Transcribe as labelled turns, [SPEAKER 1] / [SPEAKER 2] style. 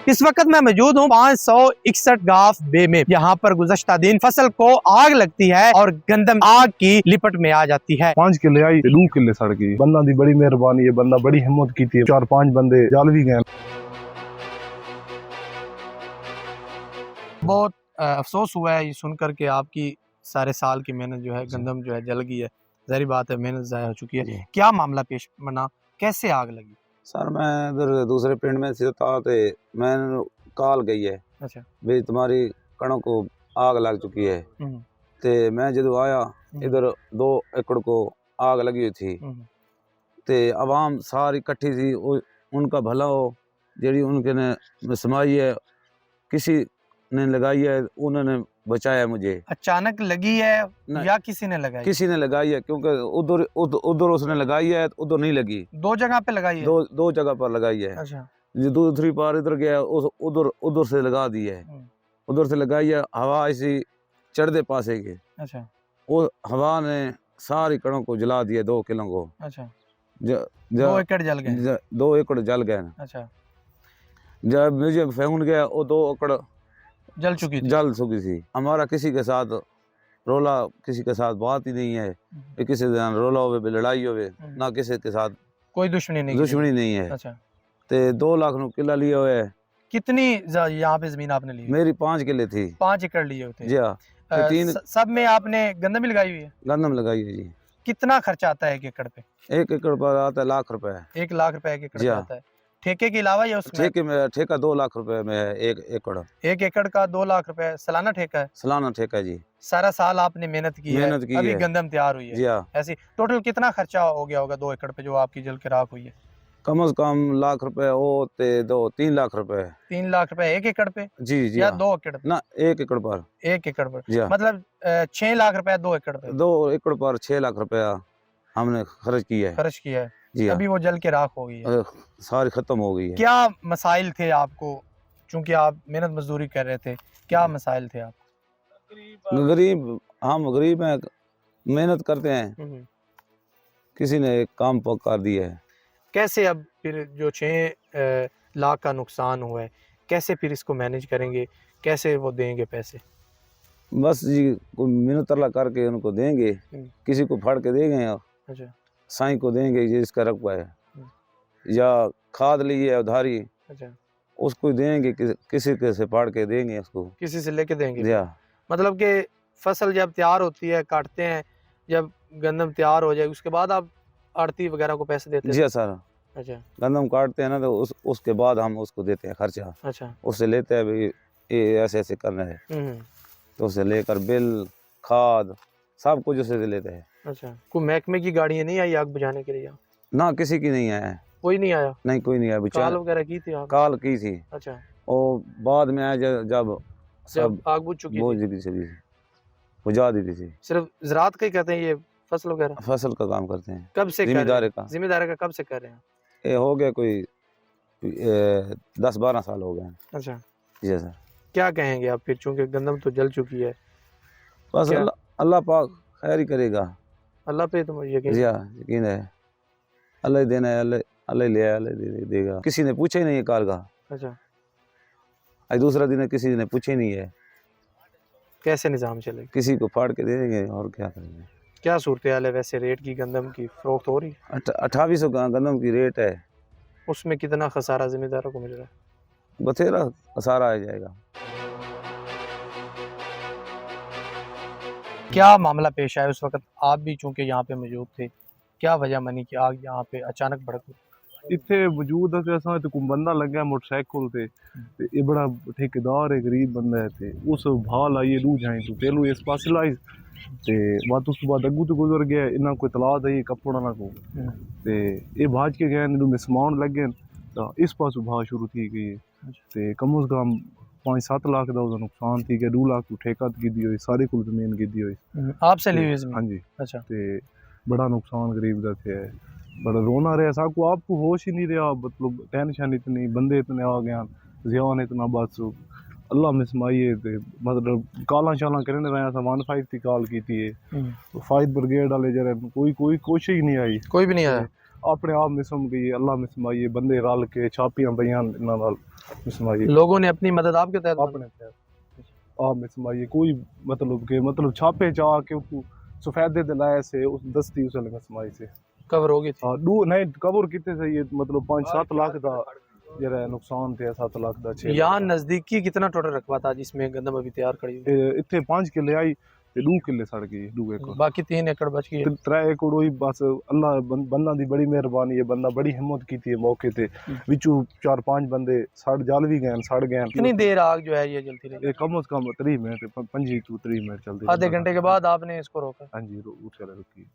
[SPEAKER 1] इस वक्त मैं मौजूद हूँ 561 गाफ बे में। यहाँ पर गुज़श्ता दिन फसल को आग लगती है और गंदम आग की लिपट में आ जाती है।
[SPEAKER 2] 5 किले आई 2 किले सड़ गई। बंदा दी बड़ी मेहरबानी है, बंदा बड़ी हिम्मत की थी। 4-5 बंदे जल भी गए।
[SPEAKER 1] बहुत अफसोस हुआ है ये सुनकर के आपकी सारे साल की मेहनत जो है गंदम जो है जल गई है। ज़ाहिर बात है मेहनत ज़ाया हो चुकी है। क्या मामला पेश बना, कैसे आग लगी?
[SPEAKER 3] सर मैं इधर दूसरे पिंड में से था तो मैं कॉल गई है
[SPEAKER 1] अच्छा।
[SPEAKER 3] भाई तुम्हारी कणों को आग लग चुकी है। ते मैं जब आया इधर 2 एकड़ को आग लगी हुई थी। ते आवाम सारी इकट्ठी थी, उनका भला हो जेड़ी उनके ने समाई है, किसी ने लगाई है, उन्होंने बचाया मुझे।
[SPEAKER 1] अचानक लगी है या किसी ने लगाई?
[SPEAKER 3] किसी ने लगाई है, क्योंकि उधर उसने लगाई है, उधर नहीं लगी।
[SPEAKER 1] 2 जगह पे लगाई है?
[SPEAKER 3] दो जगह पर लगाई है।
[SPEAKER 1] अच्छा।
[SPEAKER 3] जो दूसरी बार इधर गया उधर से लगा दी है। उधर से लगाई है, हवा ऐसी चढ़दे पासे के।
[SPEAKER 1] अच्छा।
[SPEAKER 3] वो हवा ने सारी कणों को जला दिया, 2 किलों को।
[SPEAKER 1] अच्छा।
[SPEAKER 3] 2
[SPEAKER 1] एकड़ जल गए?
[SPEAKER 3] 2 एकड़ जल गए।
[SPEAKER 1] अच्छा।
[SPEAKER 3] जब मुझे फेंक गया वो 2 एकड़
[SPEAKER 1] जल चुकी
[SPEAKER 3] थी। हमारा किसी के साथ रोला, किसी के साथ बात ही नहीं है। किसी के साथ रोला हो, लड़ाई हो, ना किसी के साथ
[SPEAKER 1] कोई दुश्मनी नहीं है। अच्छा।
[SPEAKER 3] ते 2 लाख नु किला लिया हुआ है।
[SPEAKER 1] कितनी यहाँ पे जमीन आपने ली?
[SPEAKER 3] मेरी 5 किले थी।
[SPEAKER 1] 5 एकड़ लिए होते?
[SPEAKER 3] जी हाँ। 3
[SPEAKER 1] सब में आपने गंदम ही लगाई हुई है?
[SPEAKER 3] गंदम लगाई है जी।
[SPEAKER 1] कितना खर्चा आता है 1 एकड़ पे?
[SPEAKER 3] 1 एकड़ पर आता है लाख रुपए।
[SPEAKER 1] 1 लाख रुपए 1 एकड़ पे आता है ठेके के अलावा या उसमें?
[SPEAKER 3] ठेके में ठेका 2 लाख रुपए में है 1 एकड़।
[SPEAKER 1] 1 एकड़ का 2 लाख रुपए सालाना ठेका है?
[SPEAKER 3] सालाना ठेका जी।
[SPEAKER 1] सारा साल आपने मेहनत की है, अभी गंदम तैयार हुई है।
[SPEAKER 3] जी हाँ।
[SPEAKER 1] ऐसी टोटल कितना खर्चा हो गया होगा 2 एकड़ पे जो आपकी जल के राख हुई है?
[SPEAKER 3] कम से कम लाख रुपए हो ते 3 लाख रुपए।
[SPEAKER 1] 3 लाख रुपए 1 एकड़ पे?
[SPEAKER 3] जी जी
[SPEAKER 1] या
[SPEAKER 3] हाँ।
[SPEAKER 1] 2 एकड़ पे?
[SPEAKER 3] ना 1 एकड़ पर।
[SPEAKER 1] 1 एकड़ पर
[SPEAKER 3] जी हाँ।
[SPEAKER 1] मतलब 6 लाख रुपए 2 एकड़ पे?
[SPEAKER 3] 2 एकड़ पर 6 लाख रुपया हमने खर्च किया है।
[SPEAKER 1] जी हाँ। अभी वो जल के राख हो गई है,
[SPEAKER 3] सारी खत्म हो गई है।
[SPEAKER 1] क्या मसाइल थे आपको, चूंकि आप मेहनत मजदूरी कर रहे थे, क्या मसाइल थे आपको?
[SPEAKER 3] गरीब, हम गरीब हैं, मेहनत करते हैं, किसी ने एक काम कर दिया है।
[SPEAKER 1] कैसे अब फिर जो 6 लाख का नुकसान हुआ है, कैसे फिर इसको मैनेज करेंगे, कैसे वो देंगे पैसे?
[SPEAKER 3] बस जी कोई मिन्नत तरला करके उनको देंगे, किसी को फाड़ के देंगे।
[SPEAKER 1] अच्छा।
[SPEAKER 3] साईं को देंगे जिसका रकबा है, या खाद ली है उधारी। अच्छा। उसको देंगे, किसी के से फाड़ के देंगे, उसको
[SPEAKER 1] किसी से लेके देंगे। मतलब कि फसल जब तैयार होती है, काटते हैं, जब गंदम तैयार हो जाए उसके बाद आप आड़ती वगैरह को पैसे देते हैं?
[SPEAKER 3] जी सर।
[SPEAKER 1] अच्छा।
[SPEAKER 3] गंदम काटते हैं ना तो उसके बाद हम उसको देते हैं खर्चा।
[SPEAKER 1] अच्छा।
[SPEAKER 3] उससे लेते हैं भाई ये ऐसे ऐसे करना है, तो उससे लेकर बिल, खाद, सब कुछ उससे लेते हैं। अच्छा। कोई
[SPEAKER 1] महकमे की गाड़ियाँ नहीं आई आग बुझाने के लिए?
[SPEAKER 3] ना, किसी की नहीं आया।
[SPEAKER 1] कोई नहीं आया?
[SPEAKER 3] नहीं, कोई नहीं आया।
[SPEAKER 1] कॉल वगैरह की थी आप?
[SPEAKER 3] कॉल की थी। अच्छा। और बाद में आया जब सब
[SPEAKER 1] आग बुझ चुकी
[SPEAKER 3] थी, बुझा दी थी।
[SPEAKER 1] सिर्फ ज़राअत का ही कहते हैं ये फसल वगैरह? फसल
[SPEAKER 3] का काम करते हैं।
[SPEAKER 1] कब से जिम्मेदार का कब से कर रहे हैं?
[SPEAKER 3] ये हो गया कोई 10-12 साल हो गए।
[SPEAKER 1] अच्छा
[SPEAKER 3] जी सर।
[SPEAKER 1] क्या कहेंगे आप फिर, चूंकि गंदम तो जल चुकी है?
[SPEAKER 3] बस अल्लाह पाक खैर ही करेगा।
[SPEAKER 1] अल्लाह पे तो यकीन?
[SPEAKER 3] जी हाँ, यकीन है। अल्लाह ही देना है, अल्लाह ही ले आया, अल्लाह देगा। किसी ने पूछा ही नहीं है कार का। अच्छा। आज दूसरा दिन है, किसी ने पूछे नहीं है।
[SPEAKER 1] कैसे निजाम चले?
[SPEAKER 3] किसी को फाड़ के दे देंगे और क्या करेंगे।
[SPEAKER 1] क्या सूरत हाल है वैसे रेट की, गंदम की फरोख्त हो रही?
[SPEAKER 3] 2800 गंदम की रेट है।
[SPEAKER 1] उसमें कितना खसारा जिम्मेदारों को मिल रहा है?
[SPEAKER 3] बथेरा खसारा आ जाएगा।
[SPEAKER 1] क्या मामला पेश आया उस वक्त, आप भी चूंकि यहाँ पे मौजूद थे, क्या वजह बनी कि आग यहाँ पे अचानक भड़क गई?
[SPEAKER 2] इतने वजूद है असा तो कोई बंदा लगा मोटरसाइकिल ते ये बड़ा ठेकेदार है, गरीब बंदा है ते उस भाल आई लू जाए तो पहलू इस पास लाई ते बात उस बाद अगू तो गुजर गया, इना कोई तला दई कपड़ा ना को ते ये भाज के गए ने मिसमान लगे तो इस पास भाव शुरू थी गई ते कम से कम 5-7 लाख का नुकसान थी गया। 2 लाख को ठेका की दी हुई, सारी कुल जमीन की दी हुई
[SPEAKER 1] आपसे ली हुई जमीन? हाँ जी। अच्छा।
[SPEAKER 2] ते बड़ा नुकसान गरीब का थे, बड़ा रोना रहा साको, आपको होश ही नहीं रहा, मतलब टेंशन इतनी, बंदे इतने आ गए, ज़ियान इतना, बस अल्लाह में समाइए थे। मतलब काला शाला करने रहा था, 15 की कॉल की थी तो फाइट ब्रिगेड वाले जरा कोई कोशिश ही नहीं आई,
[SPEAKER 1] कोई भी नहीं आया।
[SPEAKER 2] अपने आप मिसम गई, अल्लाह मिसमाइए, बंदे रल के छापियां पईयां इन्हां नाल मिसमाइए,
[SPEAKER 1] लोगों ने अपनी मदद आपके तहत
[SPEAKER 2] अपने आप मिसमाइए कोई मतलब छापे चा के उसको सफेदे दिलाए से उस दस्ती उस मिसमाई से
[SPEAKER 1] कवर हो गई थी।
[SPEAKER 2] हाँ दू नहीं कवर कितने से ये मतलब 5-7 लाख का जरा नुकसान थे, 7 लाख का 6
[SPEAKER 1] यहाँ नजदीकी कितना टोटल रकबा था जिसमें गंदम अभी तैयार खड़ी हुई?
[SPEAKER 2] इतने 5 किले आई ते 2 किले सड़ गई, 2 एकड़
[SPEAKER 1] बाकी 3 एकड़ बच गई है।
[SPEAKER 2] 3 एकड़ हुई बस। अल्लाह बंदा दी बड़ी मेहरबानी है, बंदा बड़ी हिम्मत की थी मौके ते विचू 4-5 बंदे जल भी गए, सड़ गए।
[SPEAKER 1] कितनी देर आग जो है ये जलती रही?
[SPEAKER 2] ये कम से कम 3 मिनट 25 to 3 मिनट चलती।
[SPEAKER 1] आधे घंटे के बाद आपने इसको रोका?
[SPEAKER 2] हाँ जी रुकी।